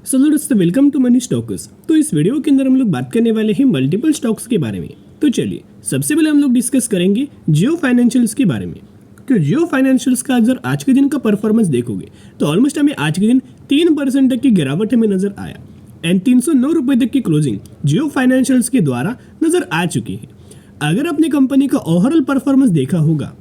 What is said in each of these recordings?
सो दोस्तों welcome to money stocks. तो इस वीडियो के अंदर हम लोग बात करने वाले हैं मल्टीपल स्टॉक्स के बारे में। तो चलिए सबसे पहले हम लोग डिस्कस करेंगे जियो फाइनेंशियल्स के बारे में। तो जियो फाइनेंशियल्स का अगर आज के दिन का परफॉर्मेंस देखोगे तो ऑलमोस्ट हमें आज के दिन 3% तक की गिरावट हमें नजर आया एंड 309 रुपये तक की क्लोजिंग जियो फाइनेंशियल्स के द्वारा नजर आ चुकी है। अगर अपनी कंपनी का ओवरऑल परफॉर्मेंस देखा होगा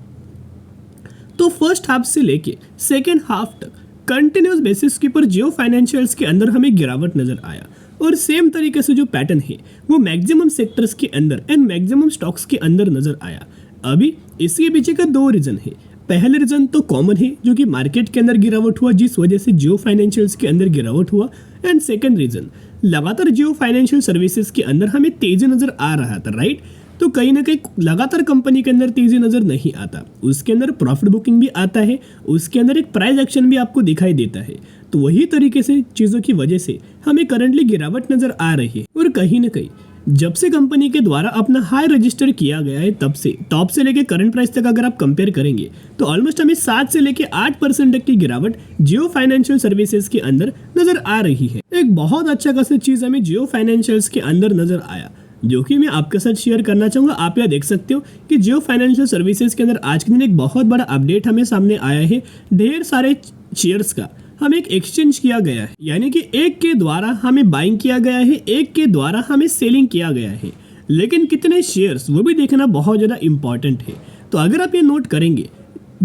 तो फर्स्ट हाफ से लेके सेकेंड हाफ तक कंटिन्यूस बेसिस के ऊपर जियो फाइनेंशियल्स के अंदर हमें गिरावट नजर आया और सेम तरीके से जो पैटर्न है वो मैक्सिमम सेक्टर्स के अंदर एंड मैक्सिमम स्टॉक्स के अंदर नजर आया। अभी इसके पीछे का दो रीजन है। पहले रीजन तो कॉमन है जो कि मार्केट के अंदर गिरावट हुआ जिस वजह से जियो फाइनेंशियल्स के अंदर गिरावट हुआ एंड सेकंड रीजन लगातार जियो फाइनेंशियल सर्विसेज के अंदर हमें तेजी नजर आ रहा था, राइट। तो कहीं ना कहीं लगातार कंपनी के अंदर तेजी नजर नहीं आता, उसके अंदर प्रॉफिट बुकिंग भी आता है, उसके अंदर एक प्राइस एक्शन भी आपको दिखाई देता है। तो वही तरीके से चीजों की वजह से हमें करंटली गिरावट नजर आ रही है। और कहीं ना कहीं जब से कंपनी के द्वारा अपना हाई रजिस्टर किया गया है तब से टॉप से लेके करंट प्राइस तक अगर आप कंपेयर करेंगे तो ऑलमोस्ट हमें 7 से लेके 8% तक की गिरावट जियो फाइनेंशियल सर्विसेज के अंदर नजर आ रही है। एक बहुत अच्छा खासा चीज हमें जियो फाइनेंशियल्स के अंदर नजर आया जो कि मैं आपके साथ शेयर करना चाहूंगा। आप यह देख सकते हो कि जियो फाइनेंशियल सर्विसेज के अंदर आज के दिन एक बहुत बड़ा अपडेट हमें सामने आया है। ढेर सारे शेयर्स का हमें एक एक्सचेंज किया गया है, यानी कि एक के द्वारा हमें बाइंग किया गया है, एक के द्वारा हमें सेलिंग किया गया है। लेकिन कितने शेयर्स वो भी देखना बहुत ज़्यादा इंपॉर्टेंट है। तो अगर आप ये नोट करेंगे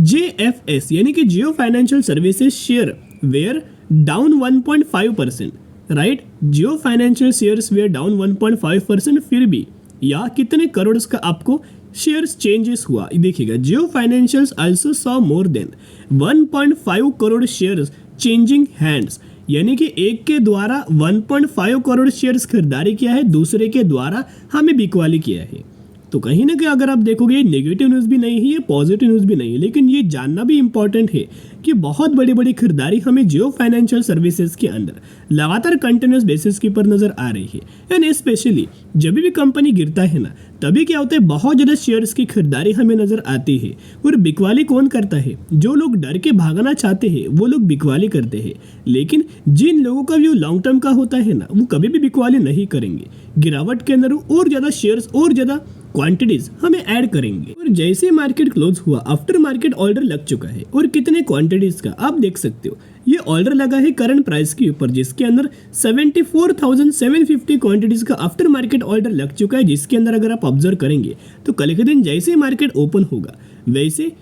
JFS यानी कि Jio financial services share were down 1.5%, right. Jio financial shares were down 1.5%, फिर भी या कितने करोड़ का आपको शेयर्स चेंजेस हुआ देखिएगा। Jio financials also saw more than 1.5 crore shares changing hands, यानी कि एक के द्वारा 1.5 करोड़ शेयर्स खरीदारी किया है, दूसरे के द्वारा हमें बिकवाली किया है। तो कहीं ना कहीं अगर आप देखोगे ये नेगेटिव न्यूज़ भी नहीं है, ये पॉजिटिव न्यूज़ भी नहीं है, लेकिन ये जानना भी इंपॉर्टेंट है कि बहुत बड़ी बड़ी खरीदारी हमें जियो फाइनेंशियल सर्विसेज के अंदर लगातार कंटिन्यूस बेसिस के ऊपर नजर आ रही है। एंड स्पेशली जब भी कंपनी गिरता है ना तभी क्या होता है, बहुत ज़्यादा शेयर्स की खरीदारी हमें नजर आती है। और बिकवाली कौन करता है? जो लोग डर के भागना चाहते हैं वो लोग बिकवाली करते हैं, लेकिन जिन लोगों का व्यू लॉन्ग टर्म का होता है ना वो कभी भी बिकवाली नहीं करेंगे। गिरावट के अंदर और ज़्यादा शेयर्स और ज़्यादा क्वांटिटीज हमें ऐड करेंगे। और जैसे मार्केट क्लोज हुआ आफ्टर मार्केट ऑर्डर लग चुका है और कितने क्वांटिटीज का आप देख सकते हो। ये ऑर्डर लगा है करंट प्राइस के ऊपर जिसके अंदर 74,750 क्वांटिटीज का आफ्टर मार्केट ऑर्डर लग चुका है, जिसके अंदर अगर आप ऑब्जर्व करेंगे तो कल के दिन जैसे मार्केट ओपन होगा वैसे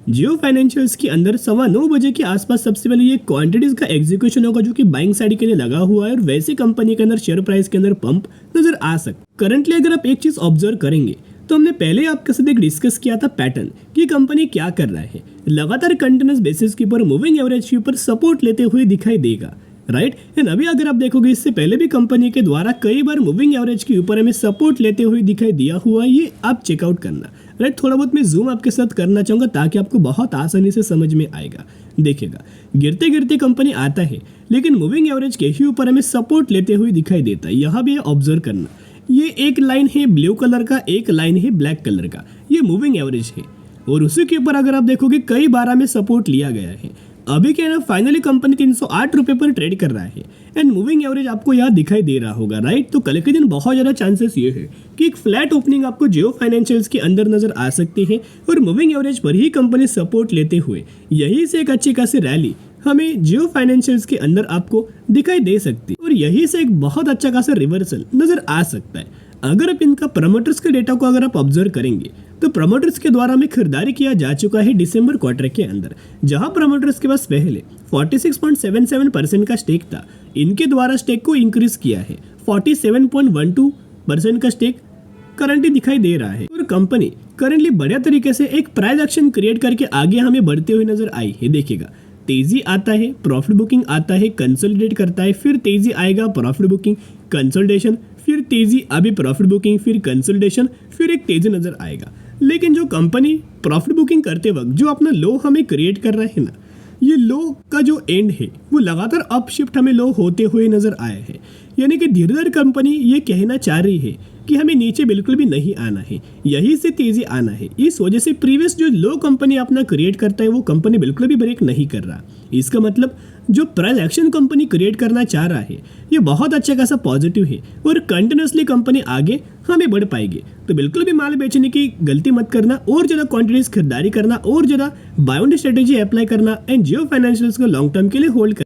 जियो फाइनेंशियल्स के अंदर 9:15 बजे के आसपास सबसे पहले ये क्वांटिटीज का एग्जीक्यूशन होगा जो कि बाइंग साइड के लिए लगा हुआ है। और वैसे कंपनी के अंदर शेयर प्राइस के अंदर पंप नजर आ सकता है। करंटली अगर आप एक चीज ऑब्जर्व करेंगे तो हमने पहले आपके साथ एक डिस्कस किया था पैटर्न कि कंपनी क्या कर रहा है, लगातार कंटिन्यूस बेसिस के ऊपर मूविंग एवरेज के ऊपर सपोर्ट लेते हुए दिखाई देगा, राइट। एंड अभी अगर आप देखोगे इससे पहले भी कंपनी के द्वारा कई बार मूविंग एवरेज के ऊपर हमें सपोर्ट लेते हुए दिखाई दिया हुआ, ये आप चेकआउट करना, राइट। थोड़ा बहुत मैं जूम आपके साथ करना चाहूंगा ताकि आपको बहुत आसानी से समझ में आएगा। देखिएगा गिरते गिरते कंपनी आता है लेकिन मूविंग एवरेज के ही ऊपर हमें सपोर्ट लेते हुए दिखाई देता है। यहाँ भी ऑब्जर्व करना, ये एक लाइन है ब्लू कलर का, एक लाइन है ब्लैक कलर का, ये मूविंग एवरेज है। और उसी के ऊपर अगर आप देखोगे कई बार हमें सपोर्ट लिया गया है। अभी क्या है ना, फाइनली कंपनी 308 रुपये पर ट्रेड कर रहा है एंड मूविंग एवरेज आपको यहाँ दिखाई दे रहा होगा, राइट। तो कल के दिन बहुत ज़्यादा चांसेस ये है कि एक फ्लैट ओपनिंग आपको जियो फाइनेंशियल्स के अंदर नजर आ सकती है और मूविंग एवरेज पर ही कंपनी सपोर्ट लेते हुए यही से एक अच्छी खासी रैली हमें जियो फाइनेंशियल्स के अंदर आपको दिखाई दे सकती है और यही से एक बहुत अच्छा खासा रिवर्सल नजर आ सकता है। अगर आप इनका प्रमोटर्स के डेटा को अगर आप ऑब्जर्व करेंगे तो प्रमोटर्स के द्वारा हमें खरीदारी किया जा चुका है दिसंबर क्वार्टर के अंदर, जहां प्रमोटर्स के पास पहले 46.77% का स्टेक था, इनके द्वारा स्टेक को इंक्रीज किया है 47.12% का स्टेक करंटली दिखाई दे रहा है। और कंपनी करंटली बढ़िया तरीके से एक प्राइस एक्शन क्रिएट करके आगे हमें बढ़ते हुए नजर आई है। देखिएगा तेजी आता है, प्रॉफिट बुकिंग आता है, कंसोलिडेट करता है, फिर तेजी आएगा, प्रॉफिट बुकिंग, कंसोलिडेशन, फिर तेजी, अभी प्रॉफिट बुकिंग, फिर कंसोलिडेशन, फिर एक तेजी नजर आएगा। लेकिन जो कंपनी प्रॉफिट बुकिंग करते वक्त जो अपना लो हमें क्रिएट कर रहा है ना, ये लो का जो एंड है वो लगातार अप शिफ्ट हमें लो होते हुए नजर आए हैं। यानी कि धीरे धीरे कंपनी ये कहना चाह रही है कि हमें नीचे बिल्कुल भी नहीं आना है, यही से तेजी आना है। इस वजह से प्रीवियस जो लो कंपनी अपना क्रिएट करता है वो कंपनी बिल्कुल भी ब्रेक नहीं कर रहा। इसका मतलब जो प्राइस एक्शन कंपनी क्रिएट करना चाह रहा है ये बहुत अच्छा खासा पॉजिटिव है और कंटिन्यूसली कंपनी आगे हमें बढ़ पाएगी। तो बिल्कुल भी माल बेचने की गलती मत करना, और ज़्यादा क्वांटिटीज खरीदारी करना, और ज़्यादा बाउंड स्ट्रेटेजी अप्लाई करना एंड जियो फाइनेंशियल्स को लॉन्ग टर्म के लिए होल्ड करना।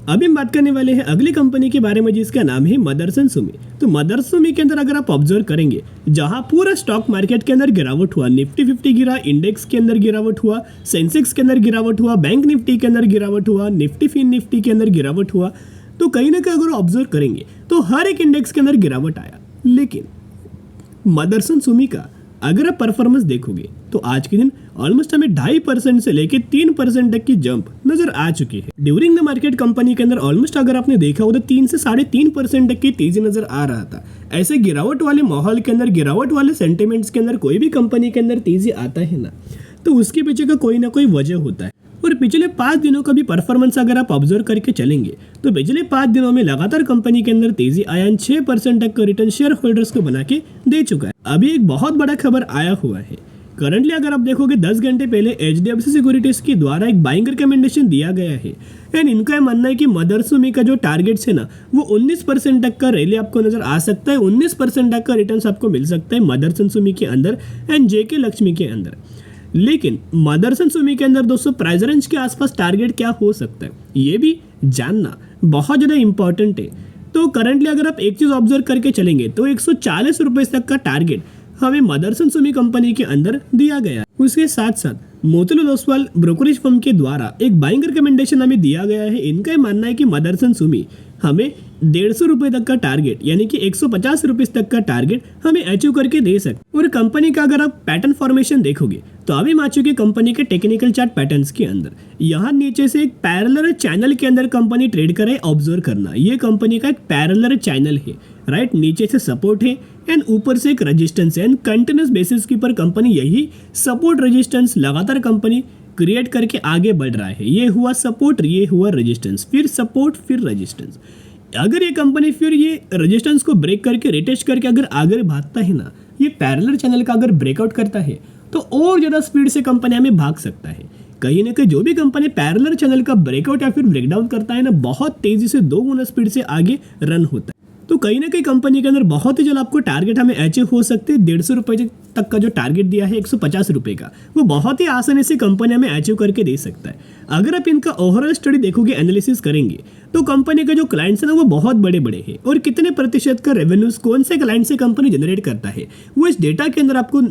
अभी हम बात करने वाले हैं अगली कंपनी के बारे में जिसका नाम है मदरसन सुमी। तो मदरसन सुमी के अंदर अगर आप ऑब्जर्व करेंगे, जहां पूरा स्टॉक मार्केट के अंदर गिरावट हुआ, निफ्टी 50 गिरा, इंडेक्स के अंदर गिरावट हुआ, सेंसेक्स के अंदर गिरावट हुआ, बैंक निफ्टी के अंदर गिरावट हुआ, निफ्टी फिन निफ्टी के अंदर गिरावट हुआ, तो कहीं ना कहीं अगर ऑब्जर्व करेंगे तो हर एक इंडेक्स के अंदर गिरावट आया। लेकिन मदरसन सुमी का अगर आप परफॉर्मेंस देखोगे तो आज के दिन ऑलमोस्ट हमें 2.5% से लेके 3% तक की जंप नजर आ चुकी है। ड्यूरिंग द मार्केट कंपनी के अंदर ऑलमोस्ट अगर आपने देखा हो तो 3 से 3.5% तक की तेजी नजर आ रहा था। ऐसे गिरावट वाले माहौल के अंदर, गिरावट वाले सेंटिमेंट्स के अंदर कोई भी कंपनी के अंदर तेजी आता है ना, तो उसके पीछे का कोई ना कोई वजह होता है। और पिछले 5 दिनों का भी परफॉर्मेंस अगर आप ऑब्जर्व करके चलेंगे तो पिछले 5 दिनों में लगातार कंपनी के अंदर तेजी आया, 6% तक का रिटर्न शेयर होल्डर्स को बना के दे चुका है। अभी एक बहुत बड़ा खबर आया हुआ है। करंटली अगर आप देखोगे 10 घंटे पहले HDFC सिक्योरिटीज के द्वारा एक बाइंग रिकमेंडेशन दिया गया है एंड इनका मानना है कि मदरसन सुमी का जो टारगेट्स है ना वो 19% तक का रैली आपको नजर आ सकता है, 19% तक का रिटर्न आपको मिल सकता है मदरसन सुमी के अंदर एंड JK लक्ष्मी के अंदर। लेकिन मदरसन सुमी के अंदर दोस्तों प्राइस रेंज के आसपास टारगेट क्या हो सकता है ये भी जानना बहुत ज़्यादा इंपॉर्टेंट है। तो करंटली अगर आप एक चीज़ ऑब्जर्व करके चलेंगे तो 140 रुपये तक का टारगेट हमें मदरसन सुमी कंपनी के अंदर दिया गया। उसके साथ साथ मोतीलाल ओसवाल ब्रोकरेज फर्म के द्वारा एक बाइंग रिकमेंडेशन हमें दिया गया है। इनका ये मानना है कि मदरसन सुमी हमें 150 रुपये तक का टारगेट यानी कि 150 रुपये तक का टारगेट हमें अचीव करके दे सकते। और कंपनी का अगर आप पैटर्न फॉर्मेशन देखोगे तो अभी आ चुकी कंपनी के टेक्निकल चार्ट पैटर्न्स के अंदर यहाँ नीचे से एक पैरेलल चैनल के अंदर कंपनी ट्रेड करे, ऑब्जर्व करना। ये कंपनी का एक पैरेलल चैनल है, राइट। नीचे से सपोर्ट है एंड ऊपर से एक रेजिस्टेंस है एंड कंटिन्यूस बेसिस के ऊपर कंपनी यही सपोर्ट रेजिस्टेंस लगातार कंपनी क्रिएट करके आगे बढ़ रहा है। ये हुआ सपोर्ट, ये हुआ रेजिस्टेंस, फिर सपोर्ट, फिर रेजिस्टेंस। अगर ये कंपनी फिर ये रेजिस्टेंस को ब्रेक करके रिटेस्ट करके अगर आगे भागता है ना, ये पैरेलल चैनल का अगर ब्रेकआउट करता है तो और ज़्यादा स्पीड से कंपनी हमें भाग सकता है। कहीं ना कहीं जो भी कंपनी पैरेलल चैनल का ब्रेकआउट या फिर ब्रेकडाउन करता है ना, बहुत तेजी से 2 गुना स्पीड से आगे रन होता है। तो कहीं ना कहीं कंपनी के अंदर बहुत ही जल्द आपको टारगेट हमें अचीव हो सकते हैं। 150 रुपये तक का जो टारगेट दिया है 150 रुपये का, वो बहुत ही आसानी से कंपनी हमें अचीव करके दे सकता है। अगर आप इनका ओवरऑल स्टडी देखोगे, एनालिसिस करेंगे तो कंपनी के जो क्लाइंट्स हैं ना वो बहुत बड़े बड़े हैं और कितने प्रतिशत का रेवेन्यूज कौन से क्लाइंट से कंपनी जनरेट करता है वो इस डेटा के अंदर आपको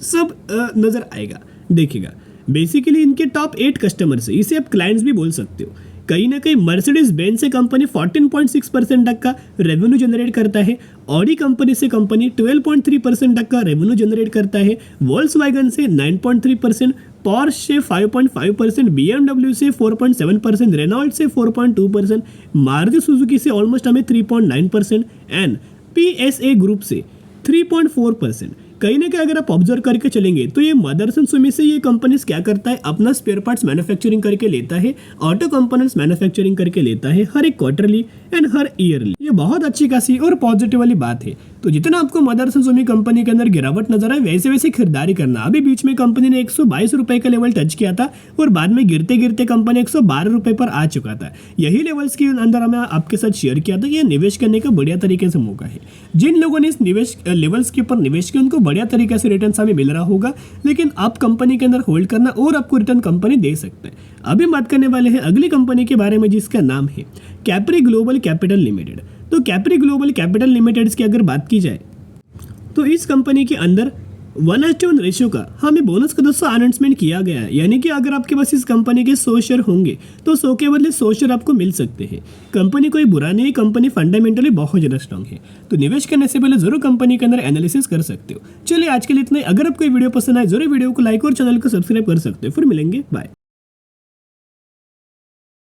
सब नजर आएगा, देखिएगा। बेसिकली इनके टॉप 8 कस्टमर्स है, इसे आप क्लाइंट्स भी बोल सकते हो। कहीं ना कहीं मर्सिडीज बेंज से कंपनी 14.6% तक का रेवेन्यू जनरेट करता है, ऑडी कंपनी से कंपनी 12.3% तक का रेवेन्यू जनरेट करता है, वोल्क्सवैगन से 9.3%, पॉर्श से 5.5%, BMW से 4.7%, रेनॉल्ट से 4.2%, मारुति सुजुकी से ऑलमोस्ट हमें 3.9% एंड PSA ग्रुप से 3.4%। कहीं ना कहीं अगर आप ऑब्जर्व करके चलेंगे तो ये मदरसन सुमी से ये कंपनीज क्या करता है, अपना स्पेयर पार्ट्स मैन्युफैक्चरिंग करके लेता है, ऑटो कंपोनेंट्स मैन्युफैक्चरिंग करके लेता है हर एक क्वार्टरली एंड हर ईयरली। ये बहुत अच्छी खासी और पॉजिटिव वाली बात है। तो जितना आपको मदरसन सुमी कंपनी के अंदर गिरावट नजर आए वैसे वैसे खरीदारी करना। अभी बीच में कंपनी ने 122 रुपए का लेवल टच किया था और बाद में गिरते गिरते कंपनी 112 रुपए पर आ चुका था। यही लेवल्स के अंदर हमें आपके साथ शेयर किया था। यह निवेश करने का बढ़िया तरीके से मौका है। जिन लोगों ने इस निवेश लेवल्स के ऊपर निवेश किया उनको बढ़िया तरीके से रिटर्न हमें मिल रहा होगा, लेकिन आप कंपनी के अंदर होल्ड करना और आपको रिटर्न कंपनी दे सकते हैं। अभी बात करने वाले हैं अगली कंपनी के बारे में जिसका नाम है कैप्री ग्लोबल कैपिटल लिमिटेड। तो कैप्री ग्लोबल कैपिटल लिमिटेड की अगर बात की जाए तो इस कंपनी के अंदर 1:1 रेशियो का हमें बोनस का दोस्तों अनाउंसमेंट किया गया है। यानी कि अगर आपके पास इस कंपनी के 100 शेयर होंगे तो 100 के बदले 100 शेयर आपको मिल सकते हैं। कंपनी कोई बुरा नहीं, कंपनी फंडामेंटली बहुत ज़्यादा स्ट्रांग है। तो निवेश करने से पहले जरूर कंपनी के अंदर एनालिसिस कर सकते हो। चलिए आज के लिए इतना ही। अगर आपको वीडियो पसंद आए जरूर वीडियो को लाइक और चैनल को सब्सक्राइब कर सकते हो। फिर मिलेंगे, बाय।